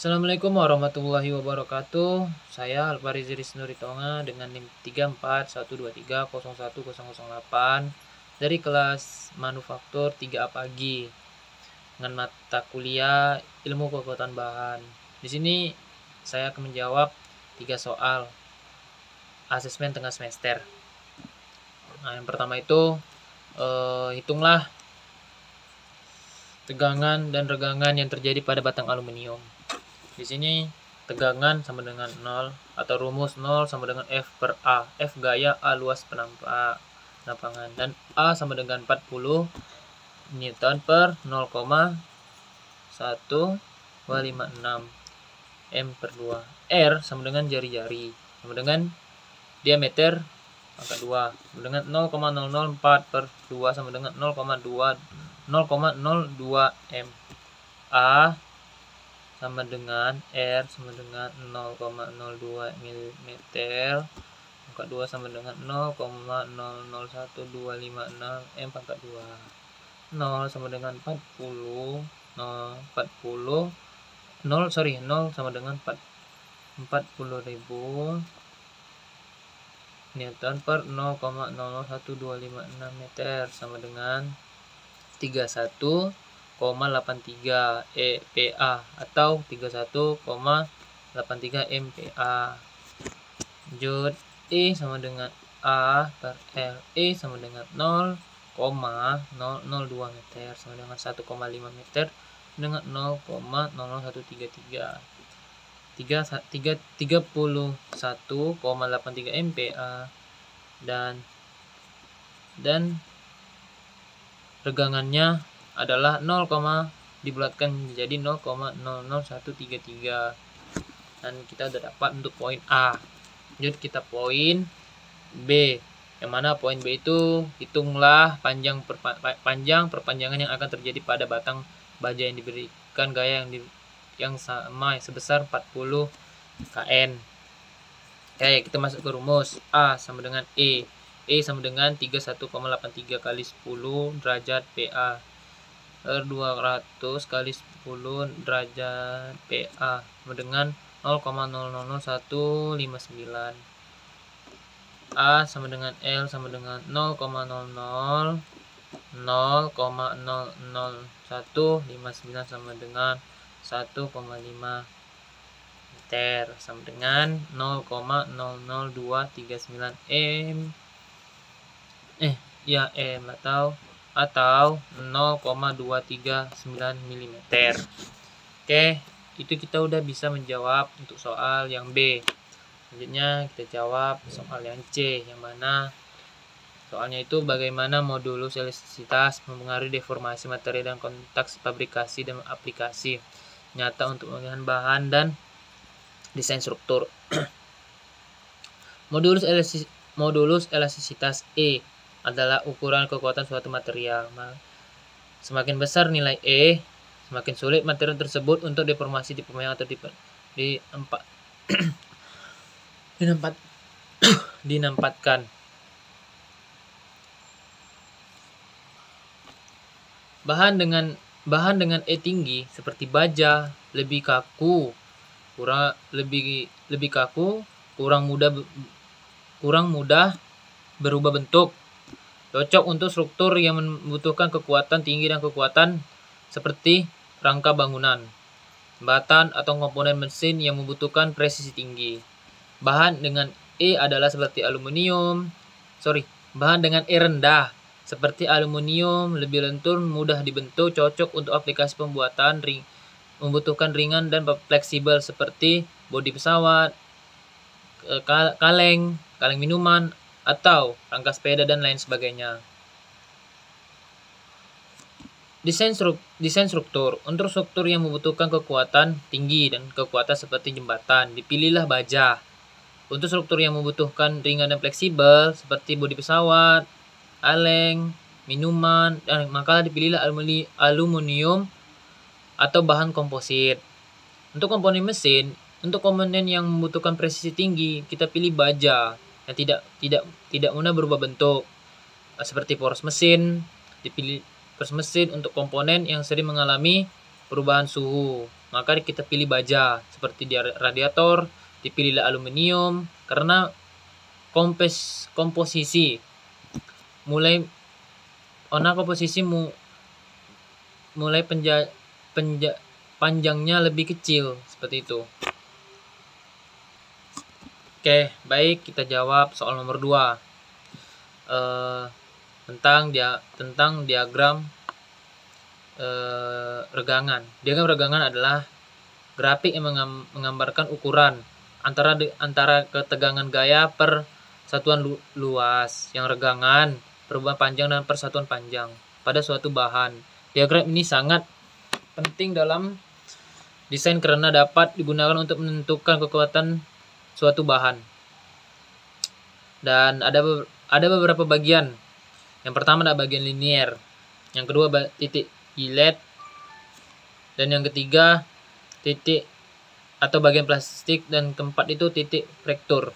Assalamualaikum warahmatullahi wabarakatuh. Saya Alfarizi Rizky Tonga dengan NIM 3412301008 dari kelas Manufaktur 3A Pagi dengan mata kuliah Ilmu Kekuatan Bahan. Di sini saya akan menjawab 3 soal asesmen tengah semester. Nah, yang pertama itu hitunglah tegangan dan regangan yang terjadi pada batang aluminium. Di sini tegangan sama dengan 0 atau rumus 0 sama dengan F per A. F gaya, A luas penampangan, dan A sama dengan 40 Newton per 0,1256 M per 2. R sama dengan jari-jari, sama dengan diameter angka 2, sama dengan 0,004 per 2 sama dengan 0,02 M. A sama dengan R sama dengan 0,02 mm, angka 2 sama dengan 0,001256 M pangkat 2. 0 sama dengan 0 sama dengan 40.000 Newton per 0,001256 meter sama dengan 31,83 PA atau 31,83 MPa. Lanjut, E sama dengan A per L. E sama dengan 0,002 meter sama dengan 1,5 meter dengan 0,0133. 31,83 MPa dan regangannya adalah 0, dibulatkan menjadi 0,00133, dan kita sudah dapat untuk poin A. Lanjut kita poin B, yang mana poin B itu hitunglah panjang perpanjangan yang akan terjadi pada batang baja yang diberikan gaya yang sama sebesar 40 kN. Oke, kita masuk ke rumus. A sama dengan E. E sama dengan 31,83 kali 10 derajat PA per 200 kali 10 derajat PA sama dengan 0,000159. A sama dengan L sama dengan 0,000159 sama dengan 1,5 meter sama dengan 0,00239 M atau 0,239 mm. Oke, itu kita udah bisa menjawab untuk soal yang B. Selanjutnya kita jawab soal yang C, yang mana soalnya itu bagaimana modulus elastisitas mempengaruhi deformasi materi dan konteks fabrikasi dan aplikasi nyata untuk pemilihan bahan dan desain struktur. Modulus elastisitas E adalah ukuran kekuatan suatu material. Semakin besar nilai E, semakin sulit material tersebut untuk deformasi, dipemayang atau dinampatkan. Bahan dengan E tinggi seperti baja lebih kaku, kurang mudah berubah bentuk, cocok untuk struktur yang membutuhkan kekuatan tinggi dan kekuatan seperti rangka bangunan, jembatan, atau komponen mesin yang membutuhkan presisi tinggi. Bahan dengan E adalah seperti bahan dengan E rendah seperti aluminium, lebih lentur, mudah dibentuk, cocok untuk aplikasi pembuatan membutuhkan ringan dan fleksibel seperti bodi pesawat, kaleng minuman, atau rangka sepeda dan lain sebagainya. Desain struktur. Untuk struktur yang membutuhkan kekuatan tinggi dan kekuatan seperti jembatan, dipilihlah baja. Untuk struktur yang membutuhkan ringan dan fleksibel seperti bodi pesawat, kaleng, minuman, dan maka dipilihlah aluminium atau bahan komposit. Untuk komponen mesin, untuk komponen yang membutuhkan presisi tinggi, kita pilih baja yang tidak mudah berubah bentuk, seperti poros mesin. Dipilih poros mesin untuk komponen yang sering mengalami perubahan suhu, maka kita pilih baja. Seperti di radiator, dipilihlah aluminium karena komposisi mulai panjangnya lebih kecil seperti itu. Oke, baik, kita jawab soal nomor 2. Tentang diagram regangan. Diagram regangan adalah grafik yang menggambarkan ukuran antara ketegangan gaya per satuan luas yang regangan, perubahan panjang dan persatuan panjang pada suatu bahan. Diagram ini sangat penting dalam desain karena dapat digunakan untuk menentukan kekuatan suatu bahan. Dan ada beberapa bagian. Yang pertama adalah bagian linier, yang kedua titik elet, dan yang ketiga titik atau bagian plastik, dan keempat itu titik fraktur.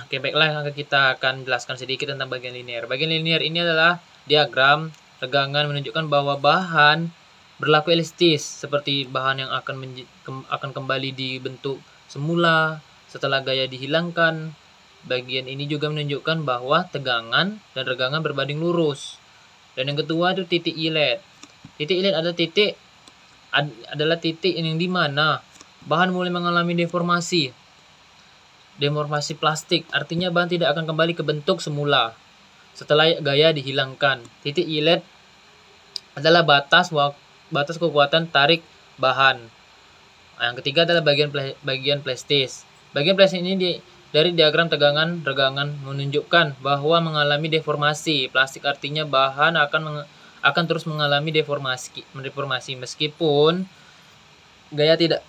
Oke, baiklah, kita akan jelaskan sedikit tentang bagian linier. Bagian linier ini adalah diagram regangan menunjukkan bahwa bahan berlaku elastis, seperti bahan yang akan kembali dibentuk semula setelah gaya dihilangkan. Bagian ini juga menunjukkan bahwa tegangan dan regangan berbanding lurus. Dan yang kedua itu titik elet. Titik elet adalah titik yang dimana bahan mulai mengalami deformasi plastik, artinya bahan tidak akan kembali ke bentuk semula setelah gaya dihilangkan. Titik elet adalah batas kekuatan tarik bahan. Yang ketiga adalah bagian plastis. Bagian plastis ini dari diagram tegangan regangan menunjukkan bahwa mengalami deformasi plastik, artinya bahan akan terus mengalami deformasi meskipun gaya tidak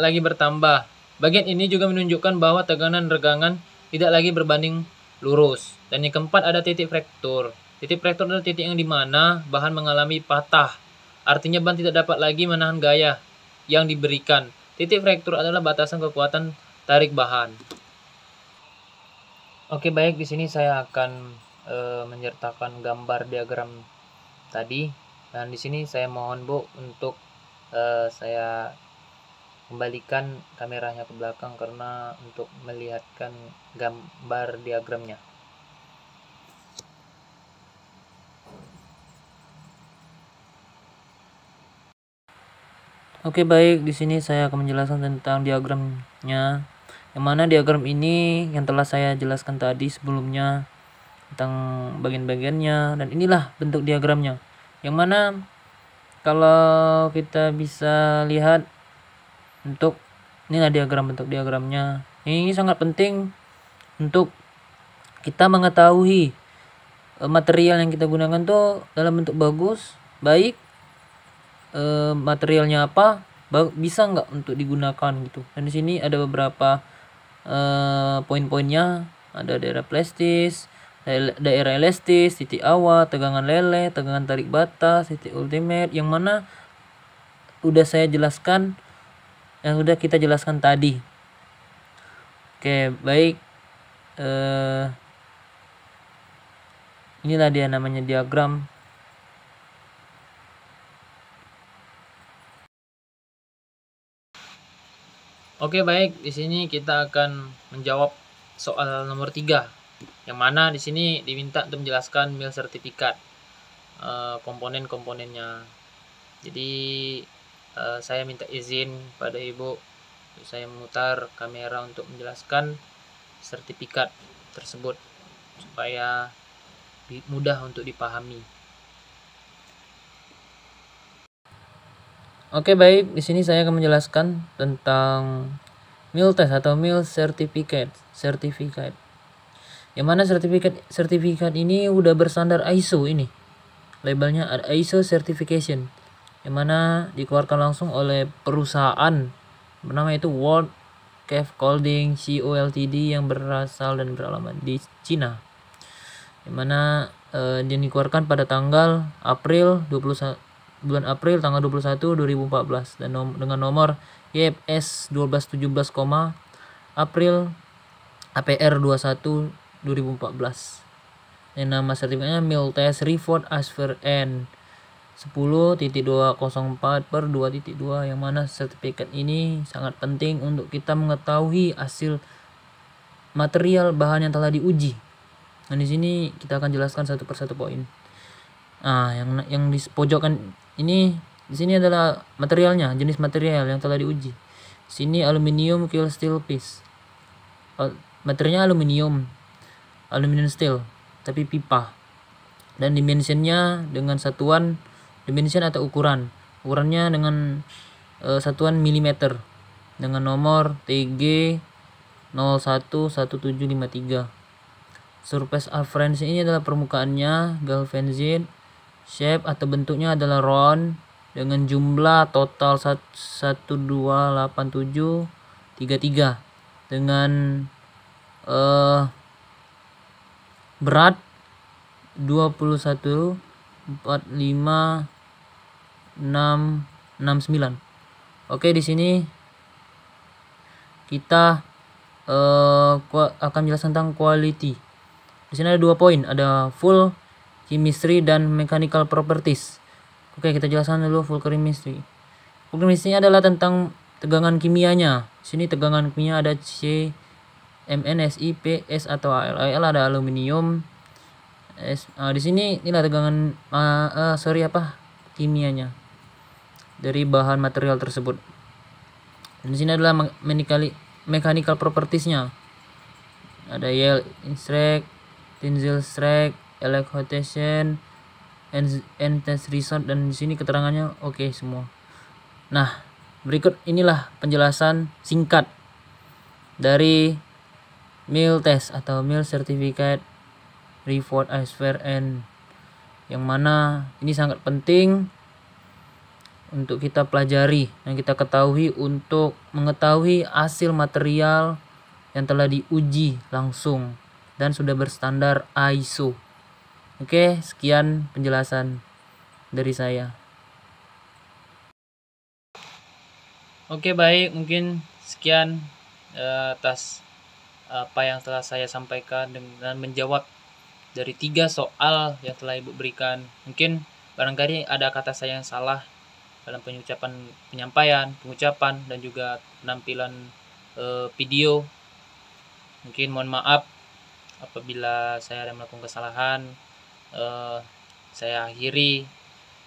lagi bertambah. Bagian ini juga menunjukkan bahwa tegangan regangan tidak lagi berbanding lurus. Dan yang keempat ada titik fraktur. Titik fraktur adalah titik yang dimana bahan mengalami patah, artinya bahan tidak dapat lagi menahan gaya yang diberikan. Titik fraktur adalah batasan kekuatan tarik bahan. Oke, baik, di sini saya akan menyertakan gambar diagram tadi, dan di sini saya mohon Bu untuk saya kembalikan kameranya ke belakang karena untuk melihatkan gambar diagramnya. Oke, baik, di sini saya akan menjelaskan tentang diagramnya. Yang mana diagram ini yang telah saya jelaskan tadi sebelumnya tentang bagian-bagiannya, dan inilah bentuk diagramnya. Yang mana kalau kita bisa lihat inilah bentuk diagramnya. Ini sangat penting untuk kita mengetahui material yang kita gunakan tuh dalam bentuk bagus, baik, materialnya apa, bisa nggak untuk digunakan gitu. Dan di sini ada beberapa poin-poinnya. Ada daerah plastis, daerah elastis, titik awal, tegangan lele, tegangan tarik batas, titik ultimate, yang mana sudah kita jelaskan tadi. Oke, baik, inilah dia namanya diagram. Oke, baik, di sini kita akan menjawab soal nomor 3, yang mana di sini diminta untuk menjelaskan mil sertifikat, komponen-komponennya. Jadi saya minta izin pada Ibu, saya memutar kamera untuk menjelaskan sertifikat tersebut supaya mudah untuk dipahami. Oke, baik, di sini saya akan menjelaskan tentang mil test atau mil certificate. Yang mana sertifikat ini udah bersandar ISO ini. Labelnya ada ISO certification. Yang mana dikeluarkan langsung oleh perusahaan bernama itu World Scaffolding Co Ltd yang berasal dan beralamat di Cina. Yang mana dia dikeluarkan pada tanggal bulan April tanggal 21 2014 dan dengan nomor YFS 1217, April APR 21 2014. Dan nama sertifikatnya Mil Test Report as per N 10.204/2.2, yang mana sertifikat ini sangat penting untuk kita mengetahui hasil material bahan yang telah diuji. Nah, di sini kita akan jelaskan satu persatu poin. Nah, yang di pojokan ini, di sini adalah materialnya, jenis material yang telah diuji. Sini aluminium kill steel piece. Materialnya aluminium steel, tapi pipa. Dan dimensionnya dengan satuan dimension atau ukurannya dengan satuan milimeter dengan nomor TG 011753. Surface reference ini adalah permukaannya galvanized, shape atau bentuknya adalah round dengan jumlah total 128733 dengan berat 21.45669. Oke, di sini kita akan menjelaskan tentang quality. Di sini ada 2 poin, ada full chemistry dan mechanical properties. Oke, kita jelaskan dulu full chemistry. Full chemistry adalah tentang tegangan kimianya. Di sini tegangan kimia ada C, Mn, Si, P, S atau Al. Al ada aluminium. Di sini inilah tegangan kimianya dari bahan material tersebut. Dan di sini adalah mechanical propertiesnya. Ada yield strength, tensile strength, electrotation, and test result, dan di sini keterangannya oke semua. Nah, berikut inilah penjelasan singkat dari MIL test atau MIL Certificate Report Isphere N, yang mana ini sangat penting untuk kita pelajari dan kita ketahui untuk mengetahui hasil material yang telah diuji langsung dan sudah berstandar ISO. Oke, sekian penjelasan dari saya. Oke, baik, mungkin sekian atas apa yang telah saya sampaikan dengan menjawab dari 3 soal yang telah Ibu berikan. Mungkin barangkali ada kata saya yang salah dalam penyampaian, pengucapan, dan juga penampilan video. Mungkin mohon maaf apabila saya ada melakukan kesalahan. Saya akhiri.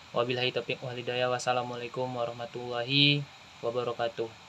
Wabillahi taufiq wal hidayah. Wassalamualaikum warahmatullahi wabarakatuh.